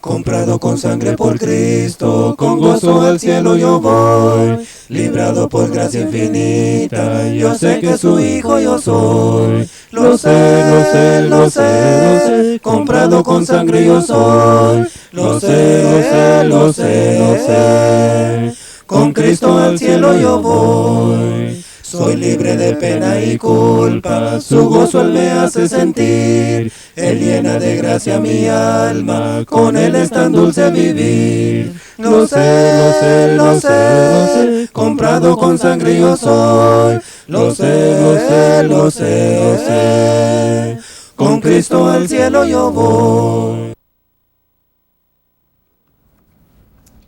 Comprado con sangre por Cristo, con gozo al cielo yo voy. Librado por gracia infinita, yo sé que su hijo yo soy. Lo sé, lo sé, comprado con sangre yo soy. Lo sé, lo sé, lo sé, con Cristo al cielo yo voy. Soy libre de pena y culpa, su gozo Él me hace sentir. Él llena de gracia mi alma, con Él es tan dulce vivir. Lo sé, lo sé, lo sé, comprado con sangre yo soy. Lo sé, lo sé, lo sé, lo sé, con Cristo al cielo yo voy.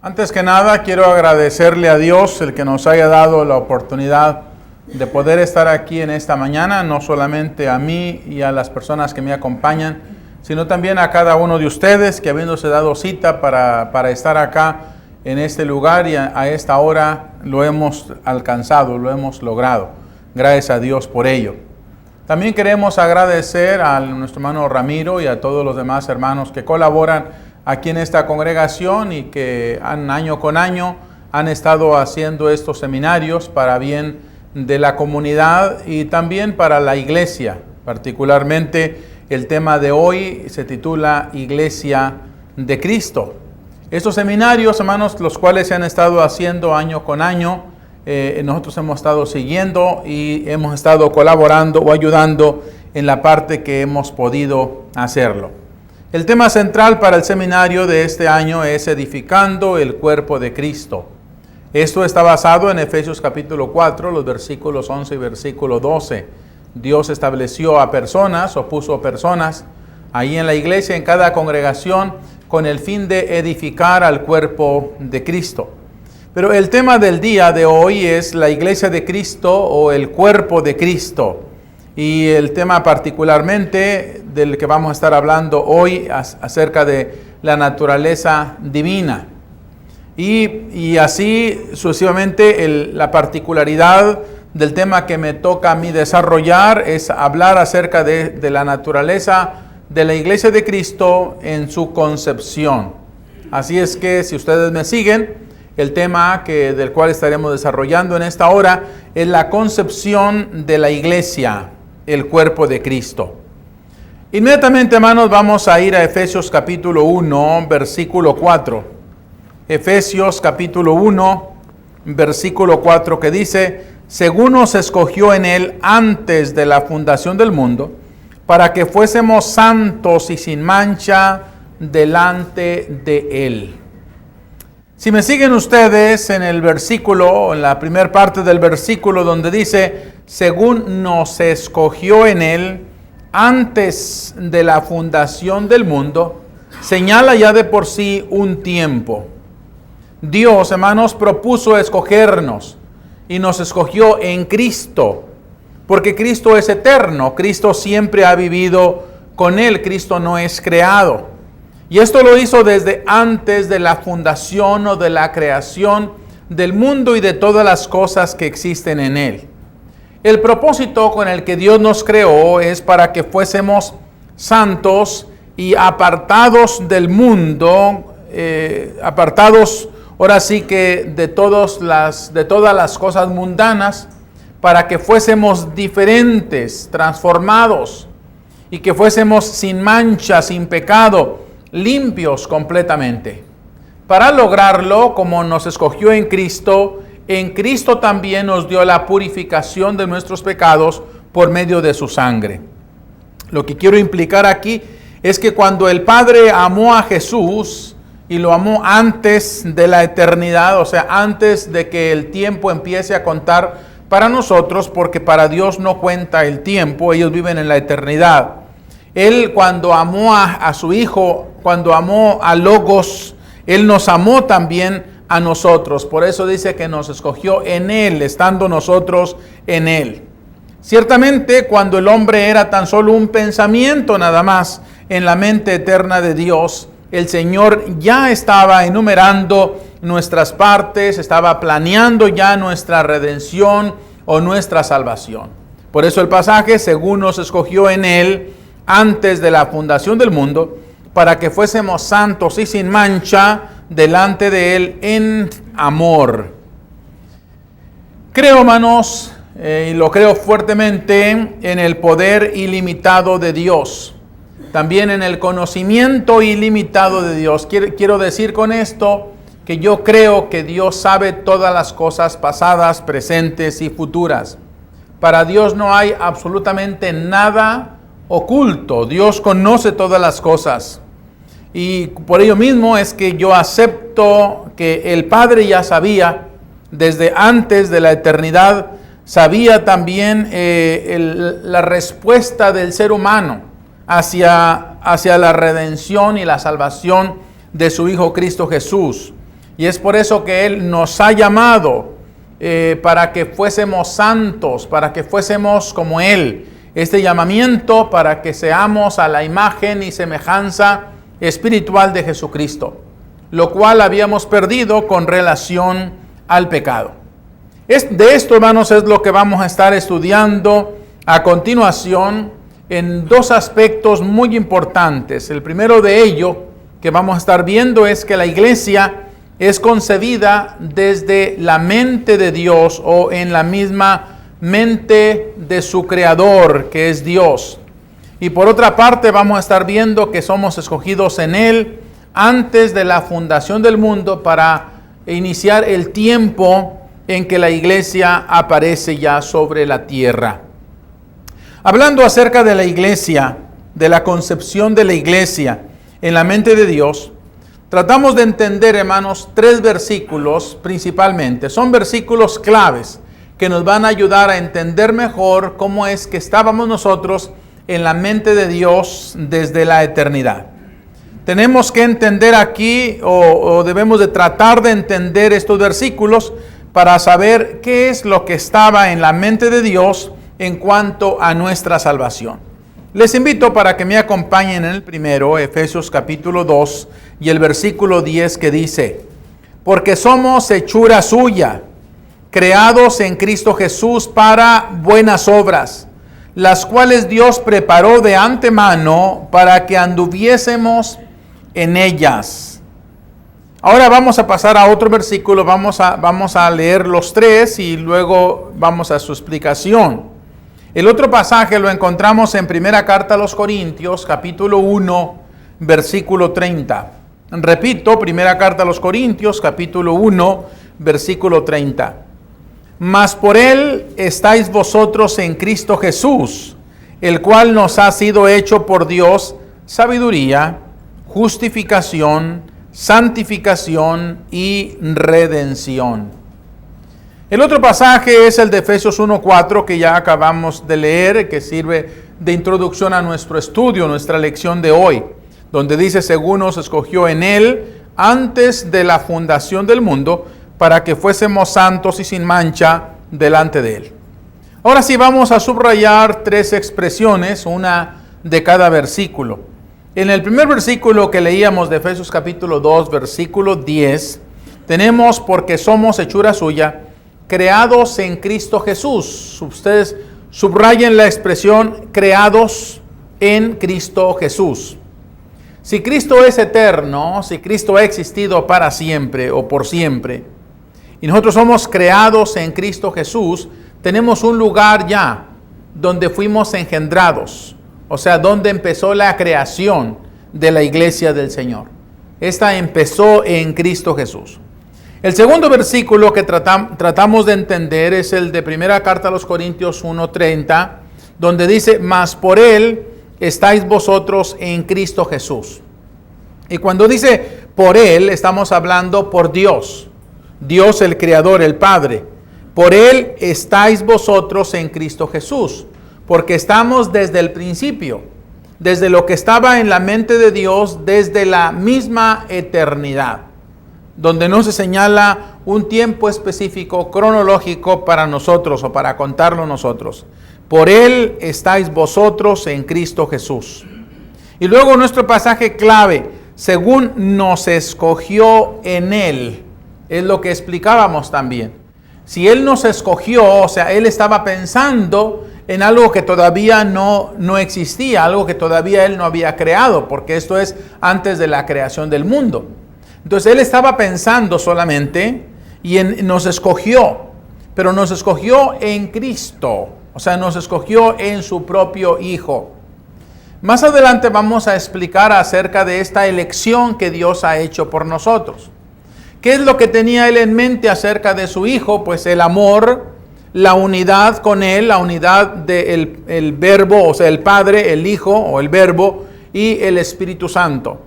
Antes que nada, quiero agradecerle a Dios el que nos haya dado la oportunidad de poder estar aquí en esta mañana, no solamente a mí y a las personas que me acompañan, sino también a cada uno de ustedes que habiéndose dado cita para estar acá en este lugar y a esta hora lo hemos alcanzado, lo hemos logrado. Gracias a Dios por ello. También queremos agradecer a nuestro hermano Ramiro y a todos los demás hermanos que colaboran aquí en esta congregación y que año con año han estado haciendo estos seminarios para bien de la comunidad y también para la iglesia. Particularmente el tema de hoy se titula Iglesia de Cristo. Estos seminarios, hermanos, los cuales se han estado haciendo año con año, nosotros hemos estado siguiendo y hemos estado colaborando o ayudando en la parte que hemos podido hacerlo. El tema central para el seminario de este año es edificando el cuerpo de Cristo. Esto está basado en Efesios capítulo 4, los versículos 11 y versículo 12. Dios estableció a personas o puso personas ahí en la iglesia, en cada congregación, con el fin de edificar al cuerpo de Cristo. Pero el tema del día de hoy es la iglesia de Cristo o el cuerpo de Cristo. Y el tema particularmente del que vamos a estar hablando hoy acerca de la naturaleza divina. Y así sucesivamente la particularidad del tema que me toca a mí desarrollar es hablar acerca de la naturaleza de la iglesia de Cristo en su concepción. Así es que si ustedes me siguen, el tema del cual estaremos desarrollando en esta hora es la concepción de la iglesia, el cuerpo de Cristo. Inmediatamente, hermanos, vamos a ir a Efesios capítulo 1, versículo 4. Efesios capítulo 1, versículo 4, que dice: según nos escogió en Él antes de la fundación del mundo, para que fuésemos santos y sin mancha delante de Él. Si me siguen ustedes en el versículo, en la primera parte del versículo donde dice, según nos escogió en Él antes de la fundación del mundo, señala ya de por sí un tiempo. Dios, hermanos, propuso escogernos y nos escogió en Cristo, porque Cristo es eterno, Cristo siempre ha vivido con Él, Cristo no es creado. Y esto lo hizo desde antes de la fundación o de la creación del mundo y de todas las cosas que existen en Él. El propósito con el que Dios nos creó es para que fuésemos santos y apartados del mundo, apartados ahora sí que de todas las cosas mundanas, para que fuésemos diferentes, transformados, y que fuésemos sin mancha, sin pecado, limpios completamente. Para lograrlo, como nos escogió en Cristo también nos dio la purificación de nuestros pecados por medio de su sangre. Lo que quiero implicar aquí es que cuando el Padre amó a Jesús, y lo amó antes de la eternidad, o sea, antes de que el tiempo empiece a contar para nosotros, porque para Dios no cuenta el tiempo, ellos viven en la eternidad. Él, cuando amó a su Hijo, cuando amó a Logos, Él nos amó también a nosotros. Por eso dice que nos escogió en Él, estando nosotros en Él. Ciertamente, cuando el hombre era tan solo un pensamiento nada más en la mente eterna de Dios, el Señor ya estaba enumerando nuestras partes, estaba planeando ya nuestra redención o nuestra salvación. Por eso el pasaje, según nos escogió en Él antes de la fundación del mundo, para que fuésemos santos y sin mancha delante de Él en amor. Creo, hermanos, y lo creo fuertemente, en el poder ilimitado de Dios. También en el conocimiento ilimitado de Dios. Quiero decir con esto que yo creo que Dios sabe todas las cosas pasadas, presentes y futuras. Para Dios no hay absolutamente nada oculto. Dios conoce todas las cosas. Y por ello mismo es que yo acepto que el Padre ya sabía, desde antes de la eternidad, sabía también la respuesta del ser humano hacia la redención y la salvación de su Hijo Cristo Jesús. Y es por eso que Él nos ha llamado para que fuésemos santos, para que fuésemos como Él. Este llamamiento para que seamos a la imagen y semejanza espiritual de Jesucristo, lo cual habíamos perdido con relación al pecado. De esto, hermanos, es lo que vamos a estar estudiando a continuación en dos aspectos muy importantes. El primero de ello que vamos a estar viendo es que la iglesia es concebida desde la mente de Dios o en la misma mente de su creador, que es Dios. Y por otra parte vamos a estar viendo que somos escogidos en Él antes de la fundación del mundo para iniciar el tiempo en que la iglesia aparece ya sobre la tierra. Hablando acerca de la iglesia, de la concepción de la iglesia en la mente de Dios, tratamos de entender, hermanos, 3 versículos principalmente. Son versículos claves que nos van a ayudar a entender mejor cómo es que estábamos nosotros en la mente de Dios desde la eternidad. Tenemos que entender aquí o debemos de tratar de entender estos versículos para saber qué es lo que estaba en la mente de Dios en cuanto a nuestra salvación. Les invito para que me acompañen en el primero, Efesios capítulo 2 y el versículo 10 que dice: porque somos hechura suya, creados en Cristo Jesús para buenas obras, las cuales Dios preparó de antemano para que anduviésemos en ellas. Ahora vamos a pasar a otro versículo, vamos a leer los 3 y luego vamos a su explicación. El otro pasaje lo encontramos en primera carta a los Corintios, capítulo 1, versículo 30. Repito, primera carta a los Corintios, capítulo 1, versículo 30. Mas por Él estáis vosotros en Cristo Jesús, el cual nos ha sido hecho por Dios sabiduría, justificación, santificación y redención. El otro pasaje es el de Efesios 1:4 que ya acabamos de leer, que sirve de introducción a nuestro estudio, nuestra lección de hoy, donde dice: según nos escogió en Él antes de la fundación del mundo, para que fuésemos santos y sin mancha delante de Él. Ahora sí vamos a subrayar 3 expresiones, una de cada versículo. En el primer versículo que leíamos de Efesios capítulo 2, versículo 10, tenemos: porque somos hechura suya, creados en Cristo Jesús. Ustedes subrayen la expresión creados en Cristo Jesús. Si Cristo es eterno, si Cristo ha existido para siempre o por siempre, y nosotros somos creados en Cristo Jesús, tenemos un lugar ya donde fuimos engendrados, o sea, donde empezó la creación de la iglesia del Señor. Esta empezó en Cristo Jesús. El segundo versículo que tratamos de entender es el de primera carta a los Corintios 1:30, donde dice: mas por Él estáis vosotros en Cristo Jesús. Y cuando dice por Él, estamos hablando por Dios. Dios el Creador, el Padre. Por Él estáis vosotros en Cristo Jesús. Porque estamos desde el principio, desde lo que estaba en la mente de Dios, desde la misma eternidad, donde no se señala un tiempo específico, cronológico para nosotros o para contarlo nosotros. Por Él estáis vosotros en Cristo Jesús. Y luego nuestro pasaje clave: según nos escogió en Él. Es lo que explicábamos también. Si Él nos escogió, o sea, Él estaba pensando en algo que todavía no existía, algo que todavía Él no había creado, porque esto es antes de la creación del mundo. Entonces Él estaba pensando solamente y nos escogió, pero nos escogió en Cristo, o sea, nos escogió en su propio Hijo. Más adelante vamos a explicar acerca de esta elección que Dios ha hecho por nosotros. ¿Qué es lo que tenía Él en mente acerca de su Hijo? Pues el amor, la unidad con Él, la unidad del Verbo, o sea, el Padre, el Hijo o el Verbo y el Espíritu Santo.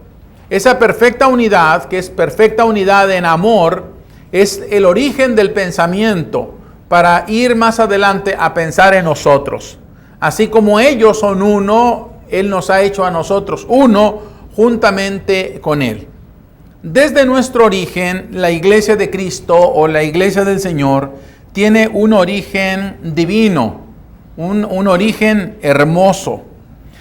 Esa perfecta unidad, que es perfecta unidad en amor, es el origen del pensamiento para ir más adelante a pensar en nosotros. Así como ellos son uno, Él nos ha hecho a nosotros uno juntamente con Él. Desde nuestro origen, la Iglesia de Cristo o la Iglesia del Señor tiene un origen divino, un origen hermoso.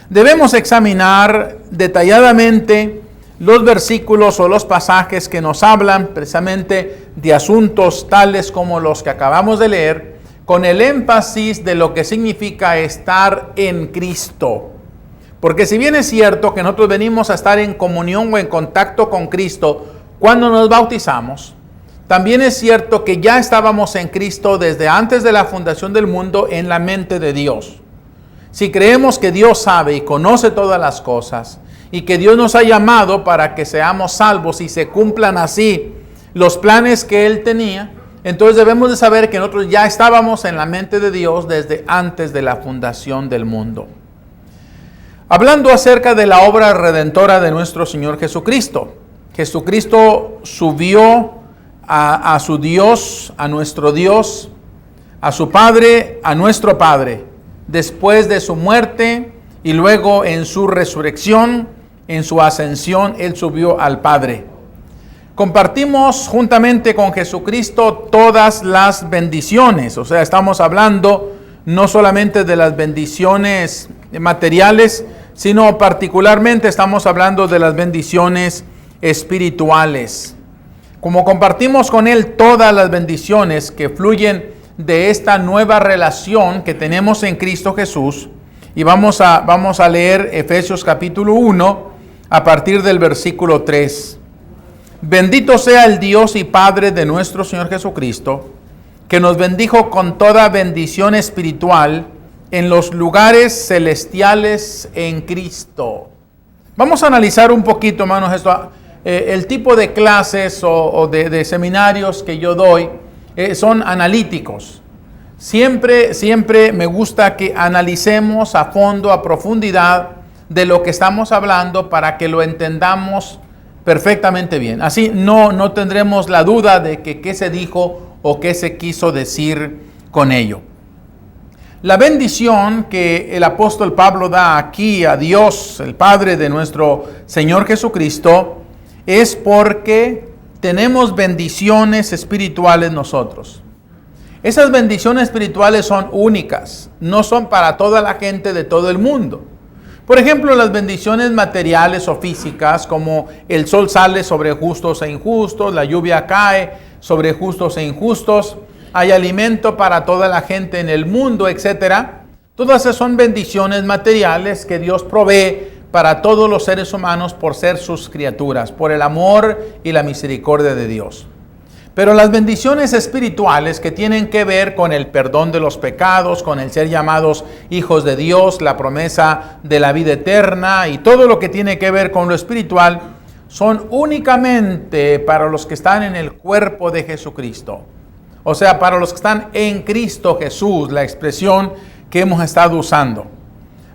Debemos examinar detalladamente los versículos o los pasajes que nos hablan precisamente de asuntos tales como los que acabamos de leer, con el énfasis de lo que significa estar en Cristo. Porque si bien es cierto que nosotros venimos a estar en comunión o en contacto con Cristo cuando nos bautizamos, también es cierto que ya estábamos en Cristo desde antes de la fundación del mundo en la mente de Dios. Si creemos que Dios sabe y conoce todas las cosas y que Dios nos ha llamado para que seamos salvos y se cumplan así los planes que Él tenía, entonces debemos de saber que nosotros ya estábamos en la mente de Dios desde antes de la fundación del mundo. Hablando acerca de la obra redentora de nuestro Señor Jesucristo. Jesucristo subió a su Dios, a nuestro Dios, a su Padre, a nuestro Padre, después de su muerte y luego en su resurrección, en su ascensión, Él subió al Padre. Compartimos juntamente con Jesucristo todas las bendiciones, o sea, estamos hablando no solamente de las bendiciones materiales, sino particularmente estamos hablando de las bendiciones espirituales. Como compartimos con Él todas las bendiciones que fluyen de esta nueva relación que tenemos en Cristo Jesús, y vamos a leer Efesios capítulo 1 a partir del versículo 3. Bendito sea el Dios y Padre de nuestro Señor Jesucristo, que nos bendijo con toda bendición espiritual en los lugares celestiales en Cristo. Vamos a analizar un poquito, hermanos, esto. El tipo de clases o de seminarios que yo doy son analíticos. Siempre me gusta que analicemos a fondo, a profundidad de lo que estamos hablando para que lo entendamos perfectamente bien. Así no tendremos la duda de que qué se dijo o qué se quiso decir con ello. La bendición que el apóstol Pablo da aquí a Dios, el Padre de nuestro Señor Jesucristo, es porque tenemos bendiciones espirituales nosotros. Esas bendiciones espirituales son únicas, no son para toda la gente de todo el mundo. Por ejemplo, las bendiciones materiales o físicas, como el sol sale sobre justos e injustos, la lluvia cae sobre justos e injustos, hay alimento para toda la gente en el mundo, etc. Todas esas son bendiciones materiales que Dios provee para todos los seres humanos por ser sus criaturas, por el amor y la misericordia de Dios. Pero las bendiciones espirituales que tienen que ver con el perdón de los pecados, con el ser llamados hijos de Dios, la promesa de la vida eterna y todo lo que tiene que ver con lo espiritual, son únicamente para los que están en el cuerpo de Jesucristo. O sea, para los que están en Cristo Jesús, la expresión que hemos estado usando.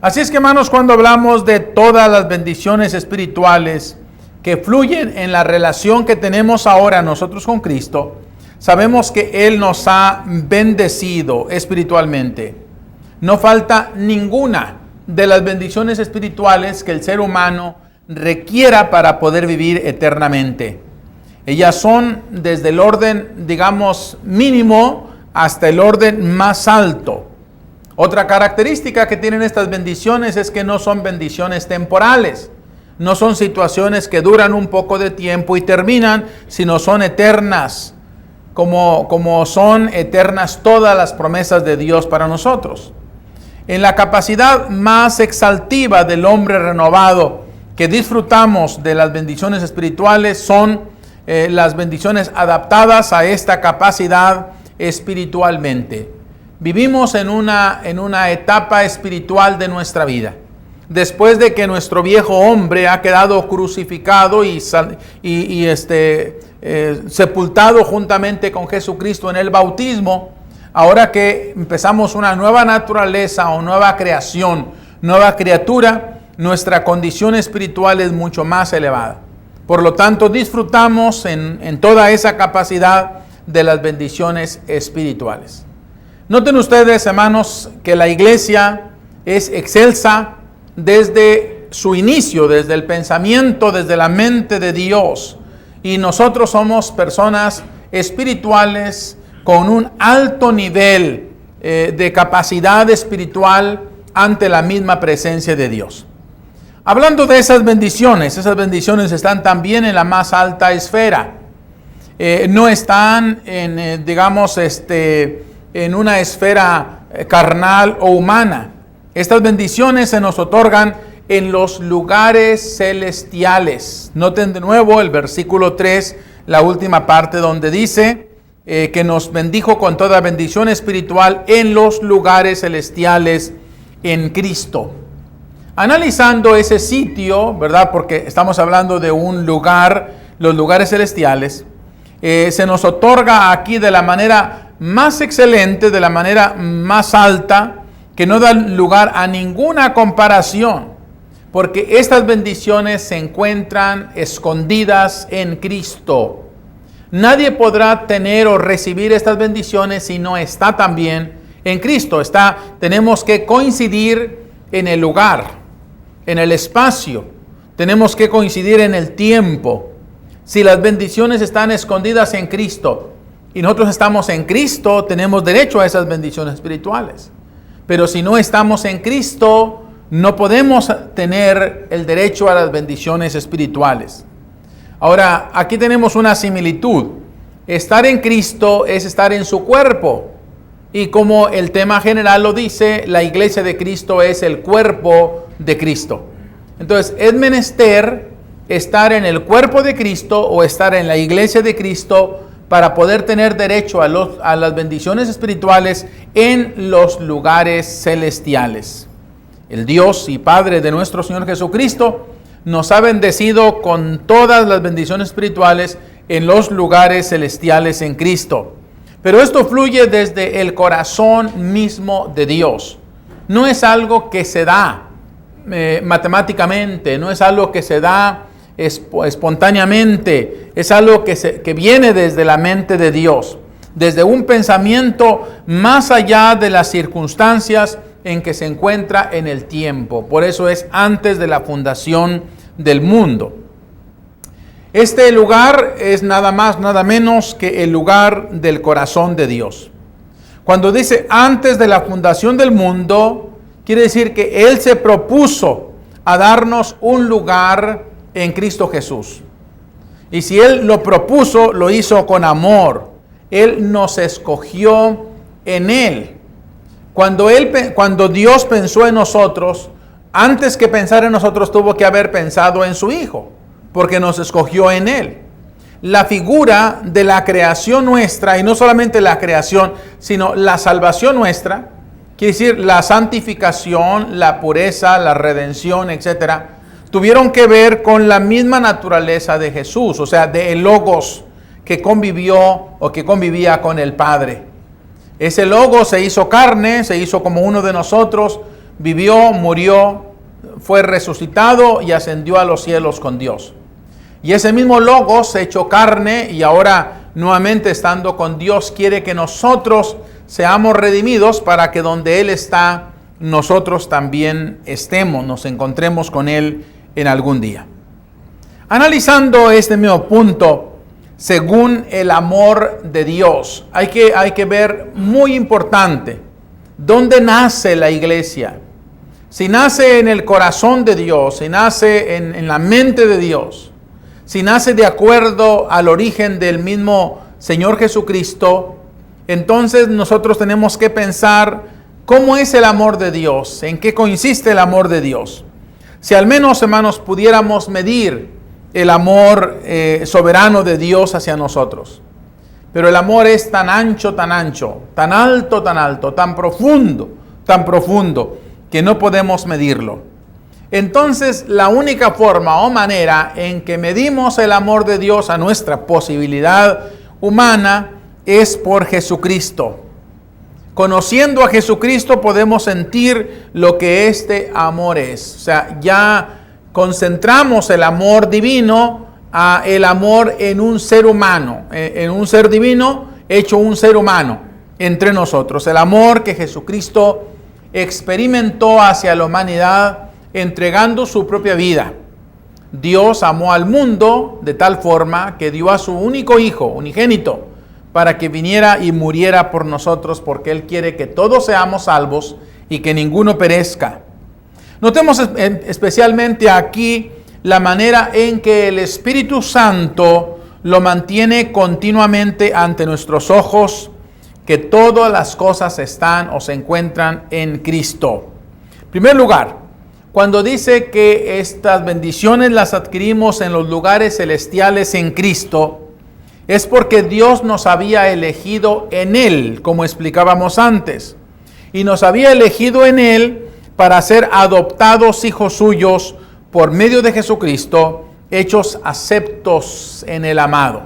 Así es que, hermanos, cuando hablamos de todas las bendiciones espirituales que fluyen en la relación que tenemos ahora nosotros con Cristo, sabemos que Él nos ha bendecido espiritualmente. No falta ninguna de las bendiciones espirituales que el ser humano requiera para poder vivir eternamente. Ellas son desde el orden, digamos, mínimo hasta el orden más alto. Otra característica que tienen estas bendiciones es que no son bendiciones temporales. No son situaciones que duran un poco de tiempo y terminan, sino son eternas, como son eternas todas las promesas de Dios para nosotros. en la capacidad más exaltiva del hombre renovado que disfrutamos de las bendiciones espirituales son las bendiciones adaptadas a esta capacidad espiritualmente. Vivimos en una etapa espiritual de nuestra vida. Después de que nuestro viejo hombre ha quedado crucificado y sepultado juntamente con Jesucristo en el bautismo, ahora que empezamos una nueva naturaleza o nueva creación, nueva criatura, nuestra condición espiritual es mucho más elevada. Por lo tanto, disfrutamos en toda esa capacidad de las bendiciones espirituales. Noten ustedes, hermanos, que la iglesia es excelsa desde su inicio, desde el pensamiento, desde la mente de Dios. Y nosotros somos personas espirituales con un alto nivel de capacidad espiritual ante la misma presencia de Dios. Hablando de esas bendiciones están también en la más alta esfera. No están en una esfera carnal o humana. Estas bendiciones se nos otorgan en los lugares celestiales. Noten de nuevo el versículo 3, la última parte donde dice que nos bendijo con toda bendición espiritual en los lugares celestiales en Cristo. Analizando ese sitio, ¿verdad? Porque estamos hablando de un lugar, los lugares celestiales, se nos otorga aquí de la manera más excelente, de la manera más alta, que no da lugar a ninguna comparación, porque estas bendiciones se encuentran escondidas en Cristo. Nadie podrá tener o recibir estas bendiciones si no está también en Cristo. Tenemos que coincidir en el lugar, en el espacio, tenemos que coincidir en el tiempo. Si las bendiciones están escondidas en Cristo y nosotros estamos en Cristo, tenemos derecho a esas bendiciones espirituales. Pero si no estamos en Cristo, no podemos tener el derecho a las bendiciones espirituales. Ahora, aquí tenemos una similitud. Estar en Cristo es estar en su cuerpo. Y como el tema general lo dice, la iglesia de Cristo es el cuerpo de Cristo. Entonces, es menester estar en el cuerpo de Cristo o estar en la iglesia de Cristo para poder tener derecho a las bendiciones espirituales en los lugares celestiales. El Dios y Padre de nuestro Señor Jesucristo nos ha bendecido con todas las bendiciones espirituales en los lugares celestiales en Cristo. Pero esto fluye desde el corazón mismo de Dios. No es algo que se da matemáticamente, no es algo que se da espontáneamente, es algo que viene desde la mente de Dios, desde un pensamiento más allá de las circunstancias en que se encuentra en el tiempo. Por eso es antes de la fundación del mundo. Este lugar es nada más, nada menos que el lugar del corazón de Dios. Cuando dice antes de la fundación del mundo, quiere decir que Él se propuso a darnos un lugar en Cristo Jesús. Y si Él lo propuso, lo hizo con amor. Él nos escogió en Él. Cuando Dios pensó en nosotros, antes que pensar en nosotros tuvo que haber pensado en su Hijo, porque nos escogió en Él. La figura de la creación nuestra, y no solamente la creación, sino la salvación nuestra, quiere decir la santificación, la pureza, la redención, etcétera, tuvieron que ver con la misma naturaleza de Jesús, o sea, de el Logos que convivió o que convivía con el Padre. Ese Logos se hizo carne, se hizo como uno de nosotros, vivió, murió, fue resucitado y ascendió a los cielos con Dios. Y ese mismo Logos se echó carne y ahora nuevamente estando con Dios quiere que nosotros seamos redimidos para que donde Él está, nosotros también estemos, nos encontremos con Él en algún día. Analizando este mismo punto, según el amor de Dios, hay que ver muy importante, ¿dónde nace la iglesia? Si nace en el corazón de Dios, si nace en la mente de Dios, si nace de acuerdo al origen del mismo Señor Jesucristo, entonces nosotros tenemos que pensar ¿Cómo es el amor de Dios? ¿En qué consiste el amor de Dios? Si al menos, hermanos, pudiéramos medir el amor soberano de Dios hacia nosotros. Pero el amor es tan ancho, tan alto, tan profundo, que no podemos medirlo. Entonces, la única forma o manera en que medimos el amor de Dios a nuestra posibilidad humana es por Jesucristo. Conociendo a Jesucristo podemos sentir lo que este amor es. O sea, ya concentramos el amor divino a el amor en un ser humano, en un ser divino hecho un ser humano entre nosotros. El amor que Jesucristo experimentó hacia la humanidad entregando su propia vida. Dios amó al mundo de tal forma que dio a su único hijo, unigénito, para que viniera y muriera por nosotros, porque Él quiere que todos seamos salvos y que ninguno perezca. Notemos especialmente aquí la manera en que el Espíritu Santo lo mantiene continuamente ante nuestros ojos, que todas las cosas están o se encuentran en Cristo. En primer lugar, cuando dice que estas bendiciones las adquirimos en los lugares celestiales en Cristo, es porque Dios nos había elegido en Él, como explicábamos antes, y nos había elegido en Él para ser adoptados hijos suyos por medio de Jesucristo, hechos aceptos en el amado.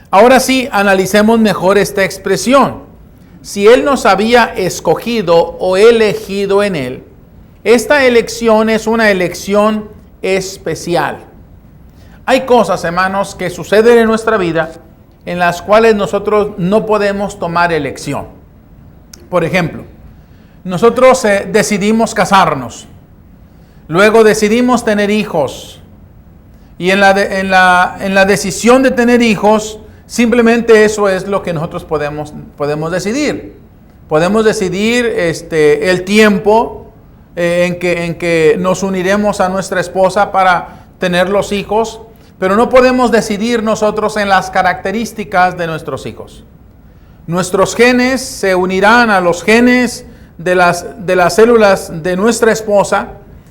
Ahora sí, analicemos mejor esta expresión. Si Él nos había escogido o elegido en Él, esta elección es una elección especial. Hay cosas, hermanos, que suceden en nuestra vida en las cuales nosotros no podemos tomar elección. Por ejemplo, nosotros decidimos casarnos, luego decidimos tener hijos, y en la decisión de tener hijos, simplemente eso es lo que nosotros podemos decidir. Podemos decidir el tiempo en que nos uniremos a nuestra esposa para tener los hijos, pero no podemos decidir nosotros en las características de nuestros hijos. Nuestros genes se unirán a los genes de las células de nuestra esposa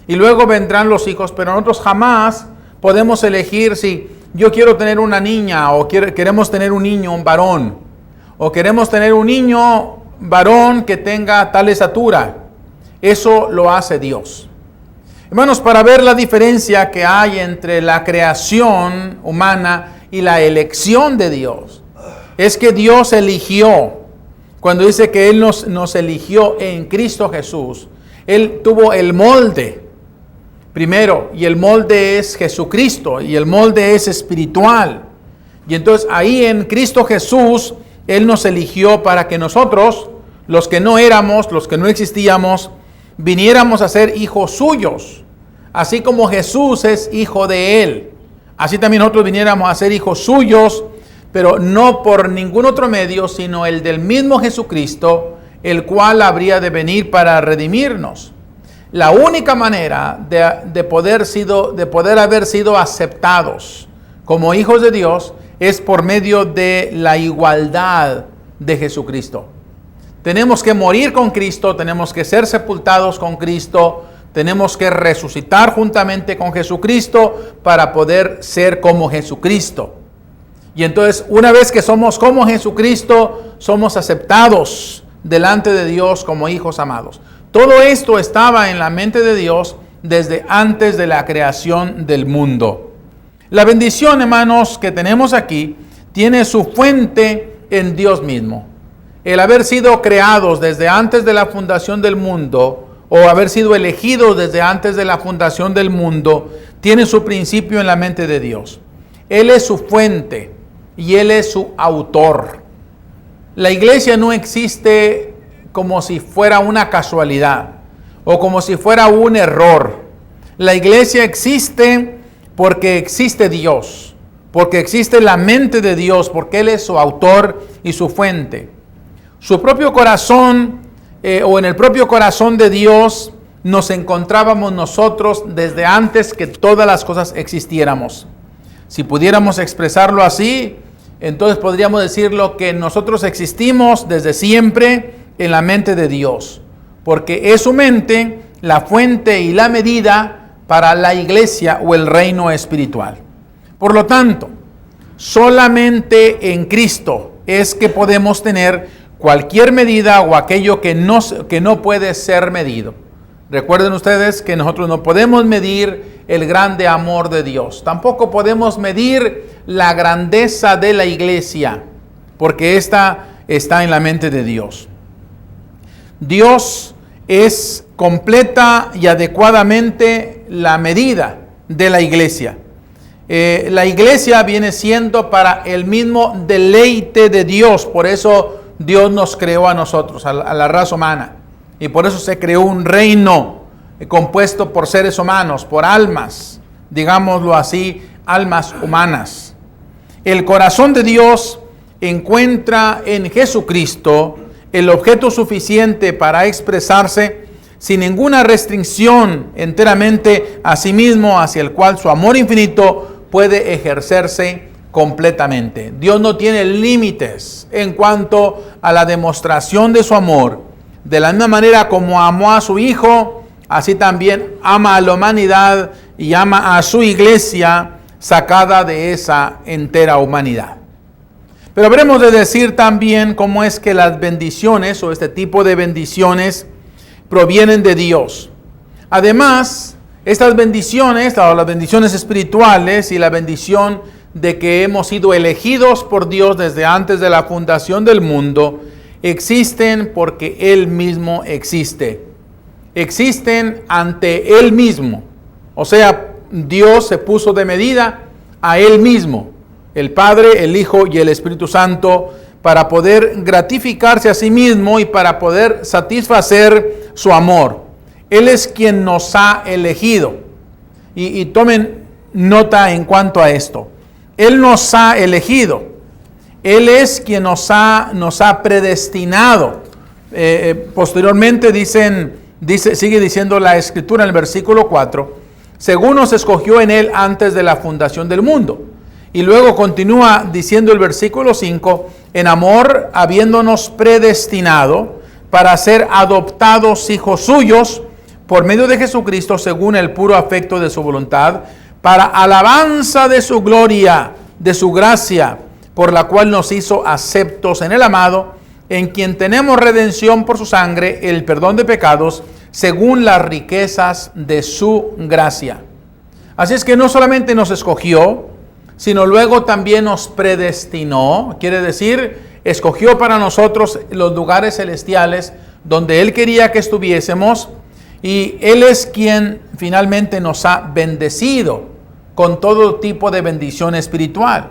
y luego vendrán los hijos, pero nosotros jamás podemos elegir si yo quiero tener una niña o queremos tener un niño, un varón, o queremos tener un niño varón que tenga tal estatura. Eso lo hace Dios. Hermanos, para ver la diferencia que hay entre la creación humana y la elección de Dios, es que Dios eligió. Cuando dice que Él nos eligió en Cristo Jesús, Él tuvo el molde primero, y el molde es Jesucristo, y el molde es espiritual. Y entonces ahí en Cristo Jesús, Él nos eligió para que nosotros, los que no éramos, los que no existíamos, viniéramos a ser hijos suyos. Así como Jesús es hijo de Él, así también nosotros viniéramos a ser hijos suyos, pero no por ningún otro medio, sino el del mismo Jesucristo, el cual habría de venir para redimirnos. La única manera de poder haber sido aceptados como hijos de Dios es por medio de la igualdad de Jesucristo. Tenemos que morir con Cristo, tenemos que ser sepultados con Cristo, tenemos que resucitar juntamente con Jesucristo para poder ser como Jesucristo. Y entonces, una vez que somos como Jesucristo, somos aceptados delante de Dios como hijos amados. Todo esto estaba en la mente de Dios desde antes de la creación del mundo. La bendición, hermanos, que tenemos aquí, tiene su fuente en Dios mismo. El haber sido creados desde antes de la fundación del mundo, o haber sido elegidos desde antes de la fundación del mundo, tiene su principio en la mente de Dios. Él es su fuente y Él es su autor. La iglesia no existe como si fuera una casualidad o como si fuera un error. La iglesia existe porque existe Dios, porque existe la mente de Dios, porque Él es su autor y su fuente. Su propio corazón, o en el propio corazón de Dios, nos encontrábamos nosotros desde antes que todas las cosas existiéramos. Si pudiéramos expresarlo así, entonces podríamos decirlo que nosotros existimos desde siempre en la mente de Dios, porque es su mente la fuente y la medida para la iglesia o el reino espiritual. Por lo tanto, solamente en Cristo es que podemos tener cualquier medida o aquello que no puede ser medido. Recuerden ustedes que nosotros no podemos medir el grande amor de Dios. Tampoco podemos medir la grandeza de la iglesia, porque esta está en la mente de Dios. Dios es completa y adecuadamente la medida de la iglesia. La iglesia viene siendo para el mismo deleite de Dios. Por eso Dios nos creó a nosotros, a la raza humana. Y por eso se creó un reino compuesto por seres humanos, por almas, digámoslo así, almas humanas. El corazón de Dios encuentra en Jesucristo el objeto suficiente para expresarse sin ninguna restricción enteramente a sí mismo, hacia el cual su amor infinito puede ejercerse completamente. Dios no tiene límites en cuanto a la demostración de su amor. De la misma manera como amó a su Hijo, así también ama a la humanidad y ama a su iglesia sacada de esa entera humanidad. Pero habremos de decir también cómo es que las bendiciones o este tipo de bendiciones provienen de Dios. Además, estas bendiciones, las bendiciones espirituales y la bendición de que hemos sido elegidos por Dios desde antes de la fundación del mundo, existen porque Él mismo existe. Existen ante Él mismo. O sea, Dios se puso de medida a Él mismo, el Padre, el Hijo y el Espíritu Santo, para poder gratificarse a sí mismo y para poder satisfacer su amor. Él es quien nos ha elegido. Y tomen nota en cuanto a esto. Él nos ha elegido. Él es quien nos ha predestinado. Posteriormente sigue diciendo la Escritura en el versículo 4, según nos escogió en Él antes de la fundación del mundo. Y luego continúa diciendo el versículo 5, en amor habiéndonos predestinado para ser adoptados hijos suyos por medio de Jesucristo según el puro afecto de su voluntad, para alabanza de su gloria, de su gracia, por la cual nos hizo aceptos en el amado, en quien tenemos redención por su sangre, el perdón de pecados, según las riquezas de su gracia. Así es que no solamente nos escogió, sino luego también nos predestinó, quiere decir, escogió para nosotros los lugares celestiales donde Él quería que estuviésemos, y Él es quien finalmente nos ha bendecido con todo tipo de bendición espiritual.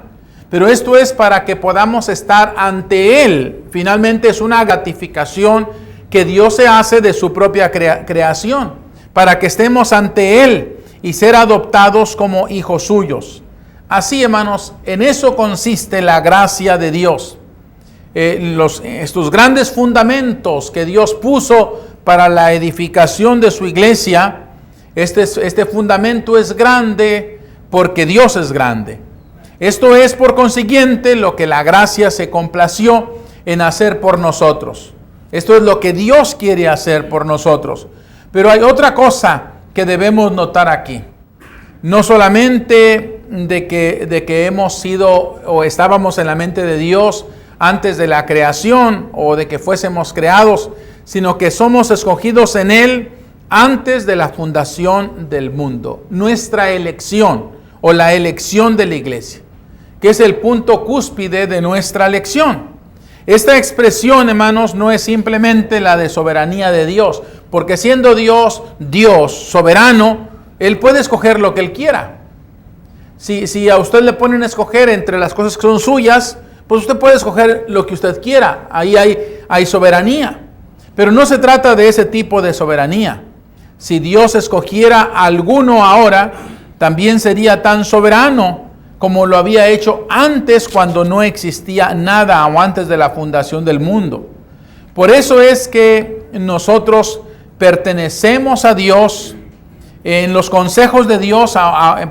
Pero esto es para que podamos estar ante Él. Finalmente es una gratificación que Dios se hace de su propia creación, para que estemos ante Él y ser adoptados como hijos suyos. Así, hermanos, en eso consiste la gracia de Dios. Estos grandes fundamentos que Dios puso para la edificación de su iglesia, este fundamento es grande porque Dios es grande. Esto es, por consiguiente, lo que la gracia se complació en hacer por nosotros. Esto es lo que Dios quiere hacer por nosotros. Pero hay otra cosa que debemos notar aquí. No solamente de que hemos sido o estábamos en la mente de Dios antes de la creación o de que fuésemos creados, sino que somos escogidos en Él antes de la fundación del mundo. Nuestra elección o la elección de la iglesia, que es el punto cúspide de nuestra elección. Esta expresión, hermanos, no es simplemente la de soberanía de Dios, porque siendo Dios soberano, Él puede escoger lo que Él quiera. Si a usted le ponen a escoger entre las cosas que son suyas, pues usted puede escoger lo que usted quiera. Ahí hay soberanía. Pero no se trata de ese tipo de soberanía. Si Dios escogiera a alguno ahora, también sería tan soberano como lo había hecho antes, cuando no existía nada o antes de la fundación del mundo. Por eso es que nosotros pertenecemos a Dios. En los consejos de Dios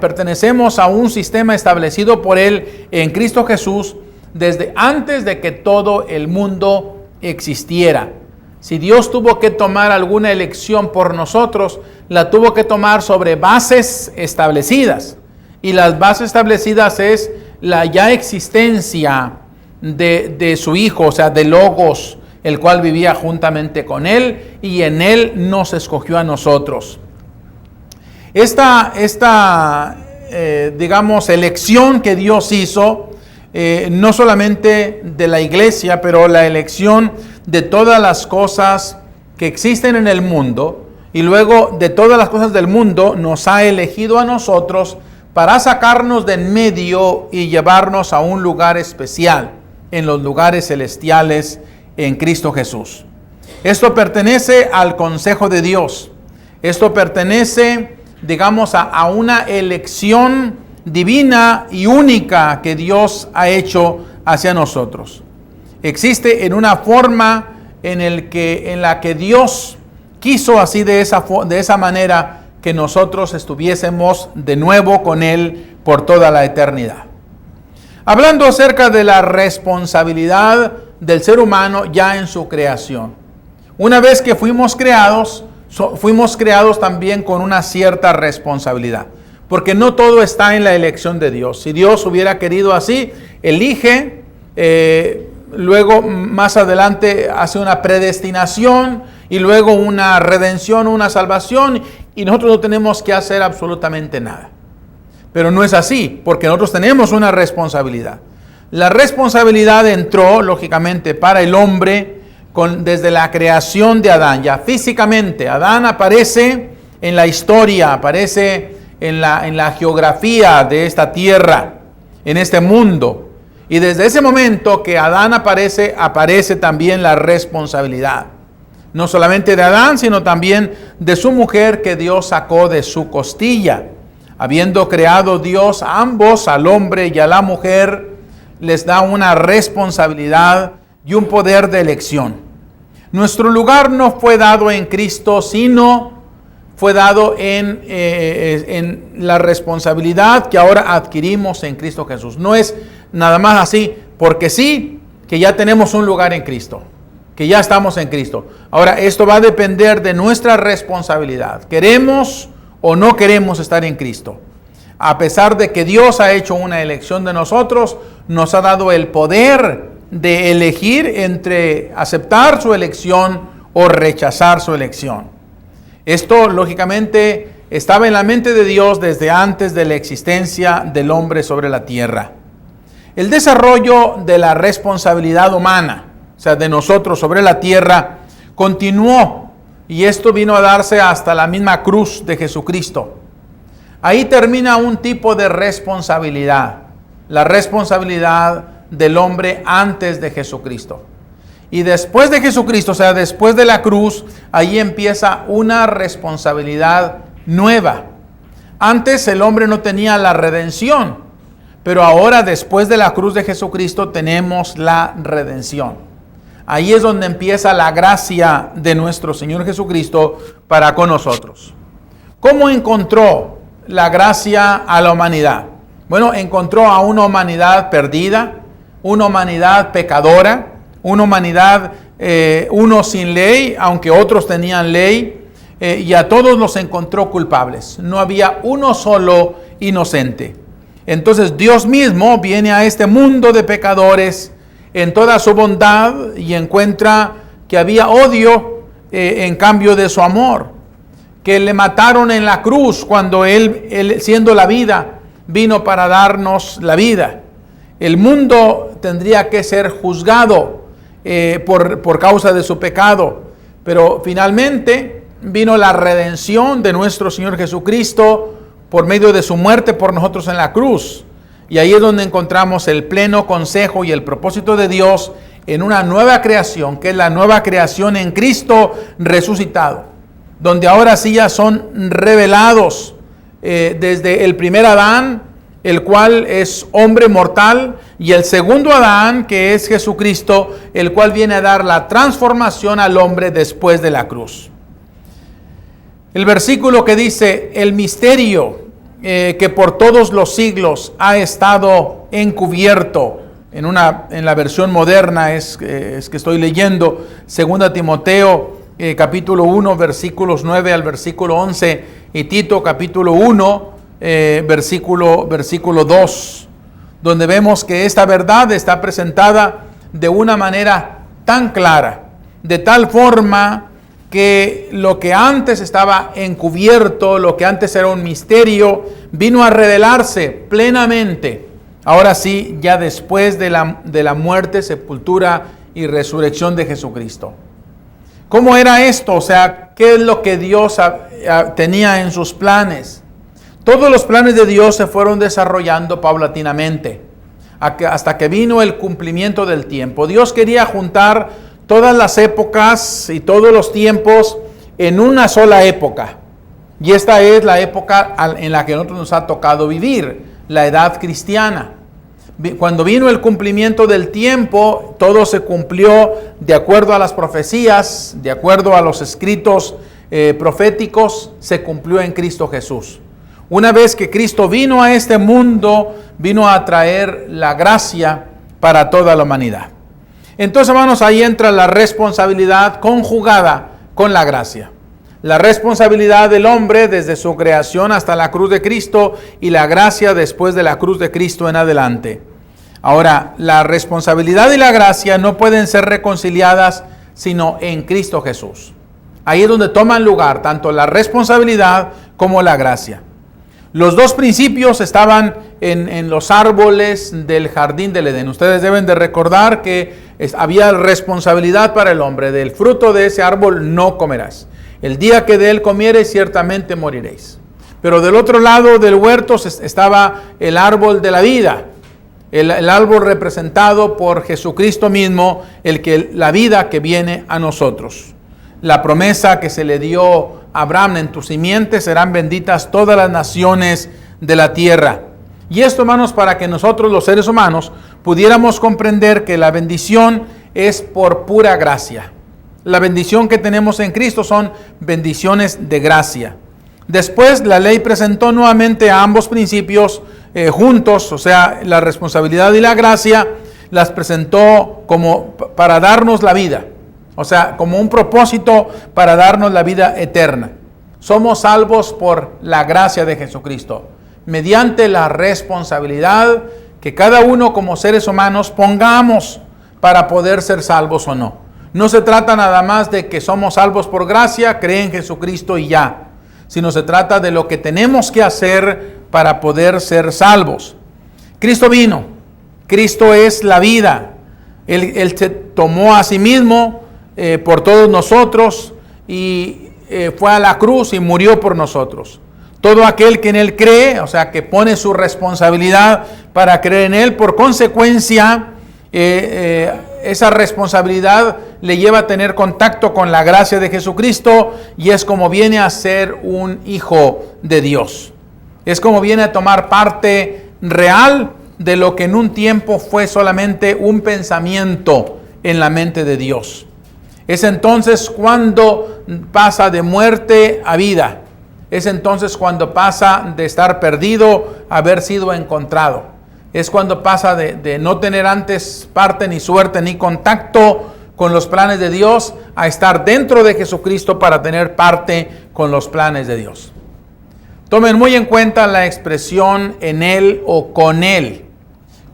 pertenecemos a un sistema establecido por Él en Cristo Jesús desde antes de que todo el mundo existiera. Si Dios tuvo que tomar alguna elección por nosotros, la tuvo que tomar sobre bases establecidas. Y las bases establecidas es la ya existencia de su Hijo, o sea, de Logos, el cual vivía juntamente con Él, y en Él nos escogió a nosotros. Esta elección que Dios hizo, no solamente de la iglesia, pero la elección de todas las cosas que existen en el mundo, y luego de todas las cosas del mundo nos ha elegido a nosotros para sacarnos de en medio y llevarnos a un lugar especial, en los lugares celestiales en Cristo Jesús. Esto pertenece al consejo de Dios. Esto pertenece, a una elección divina y única que Dios ha hecho hacia nosotros. Existe en una forma en la que Dios quiso así de esa manera que nosotros estuviésemos de nuevo con Él por toda la eternidad. Hablando acerca de la responsabilidad del ser humano ya en su creación. Una vez que fuimos creados también con una cierta responsabilidad. Porque no todo está en la elección de Dios. Si Dios hubiera querido así, elige, luego más adelante hace una predestinación y luego una redención, una salvación, y nosotros no tenemos que hacer absolutamente nada. Pero no es así, porque nosotros tenemos una responsabilidad. La responsabilidad entró, lógicamente, para el hombre desde la creación de Adán. Ya físicamente, Adán aparece en la historia, aparece en la geografía de esta tierra, en este mundo. Y desde ese momento que Adán aparece también la responsabilidad. No solamente de Adán, sino también de su mujer que Dios sacó de su costilla. Habiendo creado Dios a ambos, al hombre y a la mujer, les da una responsabilidad y un poder de elección. Nuestro lugar no fue dado en Cristo, sino fue dado en la responsabilidad que ahora adquirimos en Cristo Jesús. No es nada más así, porque sí, que ya tenemos un lugar en Cristo, que ya estamos en Cristo. Ahora, esto va a depender de nuestra responsabilidad. ¿Queremos o no queremos estar en Cristo? A pesar de que Dios ha hecho una elección de nosotros, nos ha dado el poder de elegir entre aceptar su elección o rechazar su elección. Esto, lógicamente, estaba en la mente de Dios desde antes de la existencia del hombre sobre la tierra. El desarrollo de la responsabilidad humana, o sea, de nosotros sobre la tierra, continuó, y esto vino a darse hasta la misma cruz de Jesucristo. Ahí termina un tipo de responsabilidad, la responsabilidad del hombre antes de Jesucristo. Y después de Jesucristo, o sea, después de la cruz, ahí empieza una responsabilidad nueva. Antes el hombre no tenía la redención, pero ahora después de la cruz de Jesucristo tenemos la redención. Ahí es donde empieza la gracia de nuestro Señor Jesucristo para con nosotros. ¿Cómo encontró la gracia a la humanidad? Bueno, encontró a una humanidad perdida, una humanidad pecadora, una humanidad, unos sin ley, aunque otros tenían ley, y a todos los encontró culpables. No había uno solo inocente. Entonces Dios mismo viene a este mundo de pecadores en toda su bondad y encuentra que había odio en cambio de su amor, que le mataron en la cruz cuando él siendo la vida, vino para darnos la vida. El mundo tendría que ser juzgado por causa de su pecado, pero finalmente vino la redención de nuestro Señor Jesucristo por medio de su muerte por nosotros en la cruz. Y ahí es donde encontramos el pleno consejo y el propósito de Dios en una nueva creación, que es la nueva creación en Cristo resucitado, donde ahora sí ya son revelados desde el primer Adán, el cual es hombre mortal, y el segundo Adán, que es Jesucristo, el cual viene a dar la transformación al hombre después de la cruz. El versículo que dice, el misterio que por todos los siglos ha estado encubierto en la versión moderna es que estoy leyendo, 2 Timoteo capítulo 1, versículos 9 al versículo 11, y Tito capítulo 1, versículo 2, donde vemos que esta verdad está presentada de una manera tan clara, de tal forma que lo que antes estaba encubierto, lo que antes era un misterio, vino a revelarse plenamente. Ahora sí, ya después de la muerte, sepultura y resurrección de Jesucristo. ¿Cómo era esto? O sea, ¿qué es lo que Dios tenía en sus planes? Todos los planes de Dios se fueron desarrollando paulatinamente, hasta que vino el cumplimiento del tiempo. Dios quería juntar todas las épocas y todos los tiempos en una sola época. Y esta es la época en la que a nosotros nos ha tocado vivir, la edad cristiana. Cuando vino el cumplimiento del tiempo, todo se cumplió de acuerdo a las profecías, de acuerdo a los escritos proféticos, se cumplió en Cristo Jesús. Una vez que Cristo vino a este mundo, vino a traer la gracia para toda la humanidad. Entonces, hermanos, ahí entra la responsabilidad conjugada con la gracia. La responsabilidad del hombre desde su creación hasta la cruz de Cristo y la gracia después de la cruz de Cristo en adelante. Ahora, la responsabilidad y la gracia no pueden ser reconciliadas sino en Cristo Jesús. Ahí es donde toman lugar tanto la responsabilidad como la gracia. Los dos principios estaban en los árboles del jardín del Edén. Ustedes deben de recordar que había responsabilidad para el hombre. Del fruto de ese árbol no comerás. El día que de él comiereis, ciertamente moriréis. Pero del otro lado del huerto estaba el árbol de la vida. El árbol representado por Jesucristo mismo, la vida que viene a nosotros. La promesa que se le dio a Abraham: en tu simiente serán benditas todas las naciones de la tierra. Y esto, hermanos, para que nosotros los seres humanos pudiéramos comprender que la bendición es por pura gracia. La bendición que tenemos en Cristo son bendiciones de gracia. Después la ley presentó nuevamente a ambos principios juntos, o sea, la responsabilidad y la gracia las presentó como para darnos la vida, o sea, como un propósito para darnos la vida eterna. Somos salvos por la gracia de Jesucristo, mediante la responsabilidad que cada uno como seres humanos pongamos para poder ser salvos o no. No se trata nada más de que somos salvos por gracia, cree en Jesucristo y ya, sino se trata de lo que tenemos que hacer para poder ser salvos. Cristo vino, Cristo es la vida, Él se tomó a sí mismo por todos nosotros y fue a la cruz y murió por nosotros. Todo aquel que en Él cree, o sea, que pone su responsabilidad para creer en Él, por consecuencia, esa responsabilidad le lleva a tener contacto con la gracia de Jesucristo y es como viene a ser un hijo de Dios. Es como viene a tomar parte real de lo que en un tiempo fue solamente un pensamiento en la mente de Dios. Es entonces cuando pasa de muerte a vida. Es entonces cuando pasa de estar perdido a haber sido encontrado. Es cuando pasa de no tener antes parte ni suerte ni contacto con los planes de Dios a estar dentro de Jesucristo para tener parte con los planes de Dios. Tomen muy en cuenta la expresión en Él o con Él.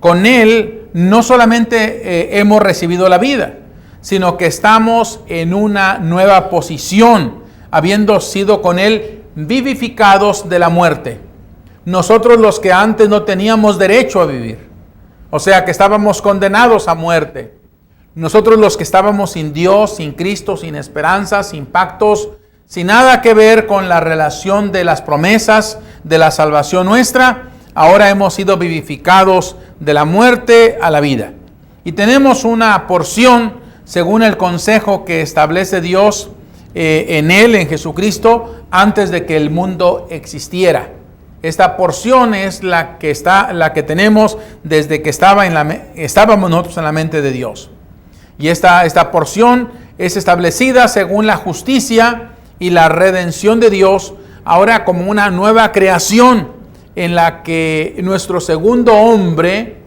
Con Él no solamente hemos recibido la vida, sino que estamos en una nueva posición, habiendo sido con Él vivificados de la muerte. Nosotros los que antes no teníamos derecho a vivir, o sea que estábamos condenados a muerte. Nosotros los que estábamos sin Dios, sin Cristo, sin esperanza, sin pactos, sin nada que ver con la relación de las promesas de la salvación nuestra, ahora hemos sido vivificados de la muerte a la vida. Y tenemos una porción según el consejo que establece Dios en Él, en Jesucristo, antes de que el mundo existiera. Esta porción es la que tenemos desde que estábamos nosotros en la mente de Dios. Y esta porción es establecida según la justicia y la redención de Dios, ahora como una nueva creación en la que nuestro segundo hombre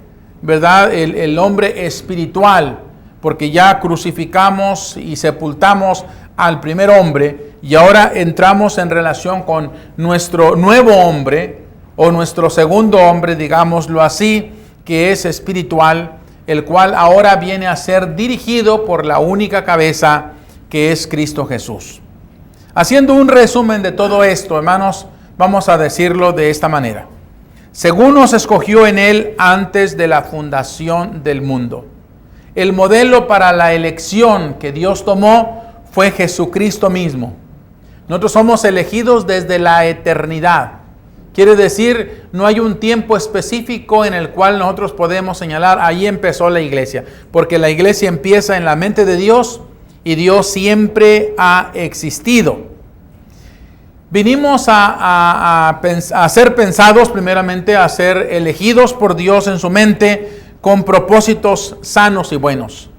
¿verdad?, el hombre espiritual, porque ya crucificamos y sepultamos al primer hombre y ahora entramos en relación con nuestro nuevo hombre o nuestro segundo hombre, digámoslo así, que es espiritual, el cual ahora viene a ser dirigido por la única cabeza que es Cristo Jesús. Haciendo un resumen de todo esto, hermanos, vamos a decirlo de esta manera. Según nos escogió en Él antes de la fundación del mundo. El modelo para la elección que Dios tomó fue Jesucristo mismo. Nosotros somos elegidos desde la eternidad. Quiere decir, no hay un tiempo específico en el cual nosotros podemos señalar, ahí empezó la iglesia. Porque la iglesia empieza en la mente de Dios y Dios siempre ha existido. Vinimos a ser pensados, primeramente a ser elegidos por Dios en su mente con propósitos sanos y buenos.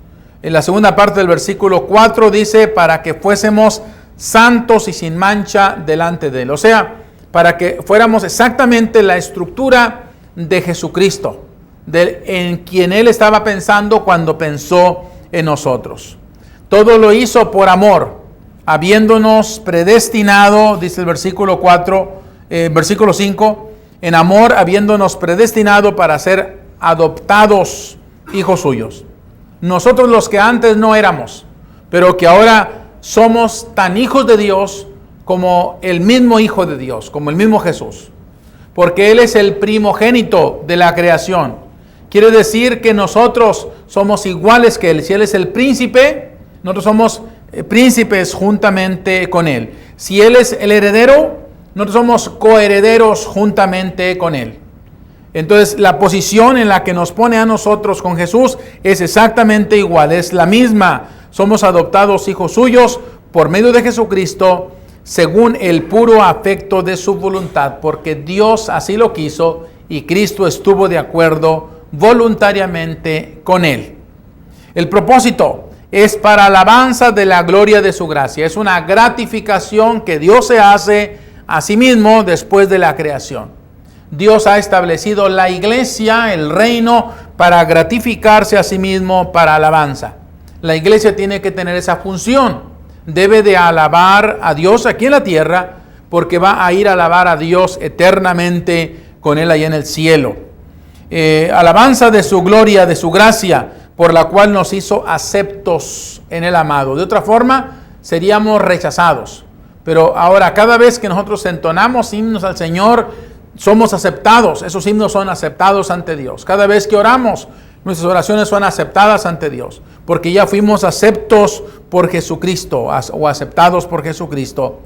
En la segunda parte del versículo 4 dice, para que fuésemos santos y sin mancha delante de Él. O sea, para que fuéramos exactamente la estructura de Jesucristo, en quien Él estaba pensando cuando pensó en nosotros. Todo lo hizo por amor, habiéndonos predestinado, dice el versículo 5, en amor habiéndonos predestinado para ser adoptados hijos suyos. Nosotros los que antes no éramos, pero que ahora somos tan hijos de Dios como el mismo Hijo de Dios, como el mismo Jesús. Porque Él es el primogénito de la creación. Quiere decir que nosotros somos iguales que Él. Si Él es el príncipe, nosotros somos príncipes juntamente con Él. Si Él es el heredero, nosotros somos coherederos juntamente con Él. Entonces, la posición en la que nos pone a nosotros con Jesús es exactamente igual, es la misma. Somos adoptados hijos suyos por medio de Jesucristo, según el puro afecto de su voluntad, porque Dios así lo quiso y Cristo estuvo de acuerdo voluntariamente con Él. El propósito es para alabanza de la gloria de su gracia. Es una gratificación que Dios se hace a sí mismo después de la creación. Dios ha establecido la iglesia, el reino, para gratificarse a sí mismo para alabanza. La iglesia tiene que tener esa función. Debe de alabar a Dios aquí en la tierra, porque va a ir a alabar a Dios eternamente con Él allá en el cielo. Alabanza de su gloria, de su gracia, por la cual nos hizo aceptos en el amado. De otra forma, seríamos rechazados. Pero ahora, cada vez que nosotros entonamos himnos al Señor, somos aceptados. Esos himnos son aceptados ante Dios. Cada vez que oramos, nuestras oraciones son aceptadas ante Dios, porque ya fuimos aceptos por Jesucristo o aceptados por Jesucristo.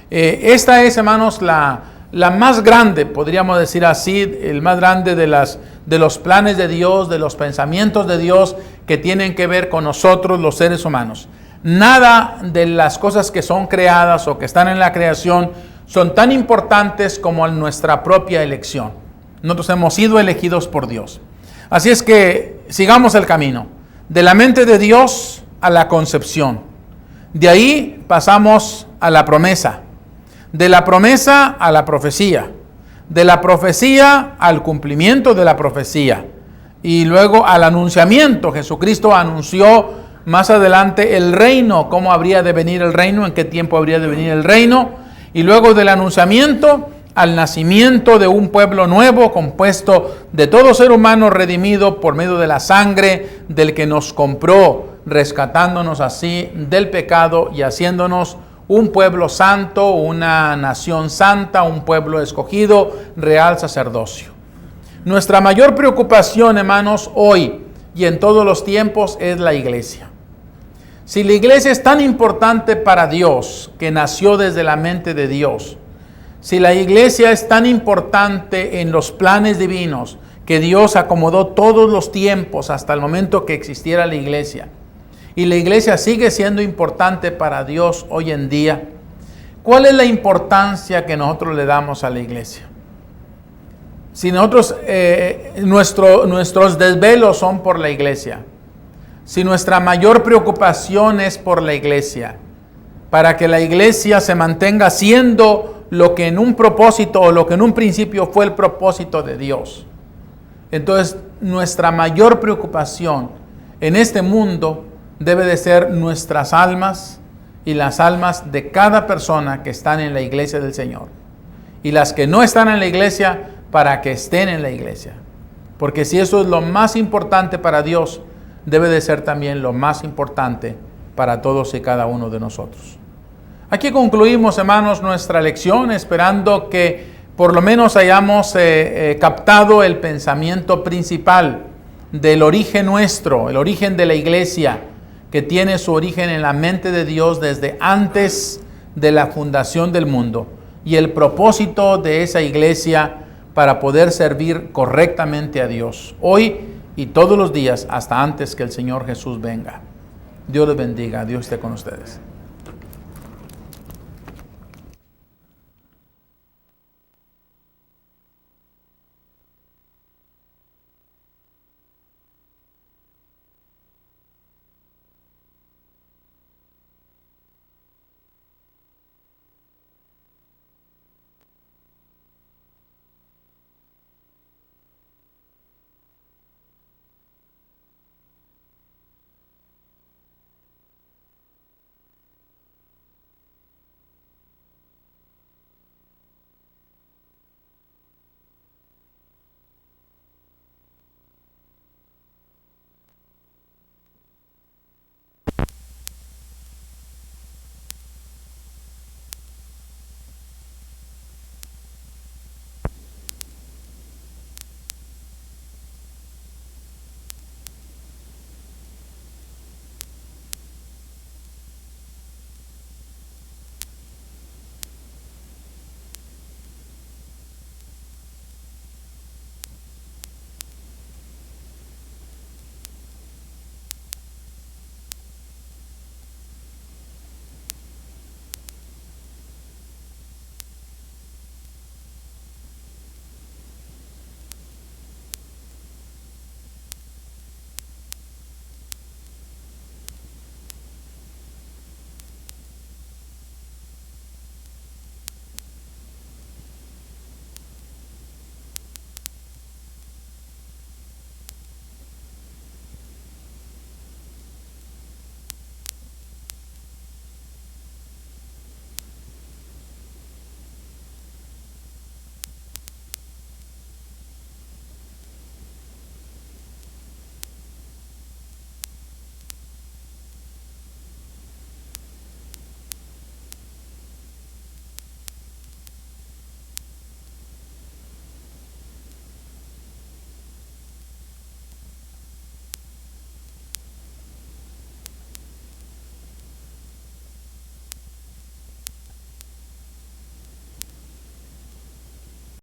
Esta es, hermanos, la más grande, podríamos decir así, el más grande de los planes de Dios, de los pensamientos de Dios que tienen que ver con nosotros, los seres humanos. Nada de las cosas que son creadas o que están en la creación son tan importantes como nuestra propia elección. Nosotros hemos sido elegidos por Dios. Así es que sigamos el camino, de la mente de Dios a la concepción. De ahí pasamos a la promesa, de la promesa a la profecía, de la profecía al cumplimiento de la profecía y luego al anunciamiento. Jesucristo anunció más adelante el reino, cómo habría de venir el reino, en qué tiempo habría de venir el reino, y luego del anunciamiento al nacimiento de un pueblo nuevo compuesto de todo ser humano redimido por medio de la sangre del que nos compró, rescatándonos así del pecado y haciéndonos un pueblo santo, una nación santa, un pueblo escogido, real sacerdocio. Nuestra mayor preocupación, hermanos, hoy y en todos los tiempos es la iglesia. Si la iglesia es tan importante para Dios, que nació desde la mente de Dios, si la iglesia es tan importante en los planes divinos, que Dios acomodó todos los tiempos hasta el momento que existiera la iglesia, y la iglesia sigue siendo importante para Dios hoy en día, ¿cuál es la importancia que nosotros le damos a la iglesia? Si nosotros, nuestros desvelos son por la iglesia, si nuestra mayor preocupación es por la iglesia, para que la iglesia se mantenga siendo lo que en un propósito o lo que en un principio fue el propósito de Dios, entonces nuestra mayor preocupación en este mundo debe de ser nuestras almas y las almas de cada persona que están en la iglesia del Señor. Y las que no están en la iglesia, para que estén en la iglesia. Porque si eso es lo más importante para Dios, debe de ser también lo más importante para todos y cada uno de nosotros. Aquí concluimos, hermanos, nuestra lección, esperando que por lo menos hayamos captado el pensamiento principal del origen nuestro, el origen de la iglesia, que tiene su origen en la mente de Dios desde antes de la fundación del mundo, y el propósito de esa iglesia para poder servir correctamente a Dios, hoy y todos los días hasta antes que el Señor Jesús venga. Dios les bendiga, Dios esté con ustedes.